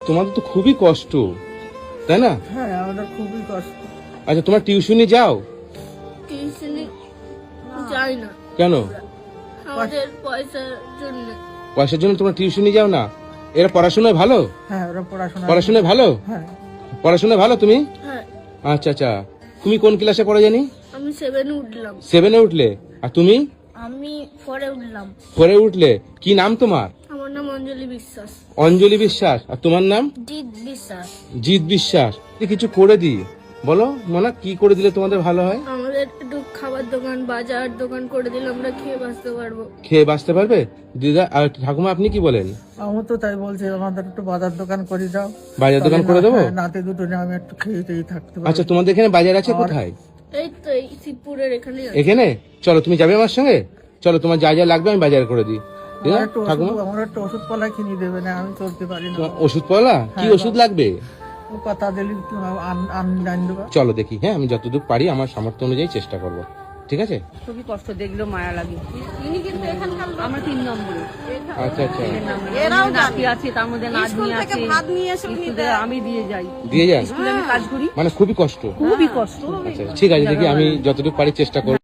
তোমাদের তো খুবই কষ্ট, তাই না? হ্যাঁ, আমাদের খুবই কষ্ট। আচ্ছা, তোমার টিউশনি যাও? টিউশনি যাই না, কেন? আমাদের পয়সার জন্য। পয়সার জন্য তোমরা টিউশনি যাও না? এরা পড়াশোনায় ভালো? হ্যাঁ, ওরা পড়াশোনায় ভালো? হ্যাঁ, পড়াশোনায় ভালো তুমি? হ্যাঁ, আচ্ছা আচ্ছা, তুমি কোন ক্লাসে পড়ো জানি? আমি 7 উঠলাম। 7-এ উঠলে। আর তুমি? আমি 4 উঠলাম। 4-এ উঠলে। কি নাম তোমার? আমার নাম অঞ্জলি বিশ্বাস। অঞ্জলি বিশ্বাস। আর তোমার নাম? জিৎ বিশ্বাস। জিৎ বিশ্বাস। কিছু করে দিই, বলো মনা, কি করে দিলে তোমাদের ভালো হয়? আমাদের একটু খাবার দোকান, বাজার দোকান করে দিলে আমরা খেয়ে বাঁচতে পারবো। খেয়ে বাঁচতে পারবে দিদা? আর ঠাকুমা আপনি কি বলেন? আমি তো তাই বলছি, আমাদের একটু বাজার দোকান করে দাও। বাজার দোকান করে দেবো? হ্যাঁ, নাতি দুটো নিয়ে আমি একটু খেয়ে থাকতে পারি। আচ্ছা, তোমাদের এখানে বাজার আছে কোথায়? এই তো এই শিবপুরের এখানে। এখানে? চলো, তুমি যাবে আমার সঙ্গে? চলো, তোমার যা যা লাগবে আমি বাজার করে দিই। দিদা, ঠাকুমা, আমার একটা ওষুধ পালা কিনে দেবে না, আমি চলতে পারি না। তোমার ওষুধ পালা? কি ওষুধ লাগবে? ও কথা দিলি আন দেবা। চলো দেখি, হ্যাঁ আমি যতদূর পারি আমার সামর্থ্য অনুযায়ী চেষ্টা করব, ঠিক আছে? খুবই কষ্ট, দেখলেও মায়া লাগে। আমরা 3 নম্বরে আচ্ছা আচ্ছা, এরাও নাতি আছে, তার মধ্যে নাতনি আছে। স্কুলে আমি দিয়ে যাই, দিয়ে যান? স্কুলে আমি কাজ করি। মানে খুবই কষ্ট। খুবই কষ্ট। আচ্ছা ঠিক আছে, দেখি আমি যতটুকু পারি চেষ্টা করব।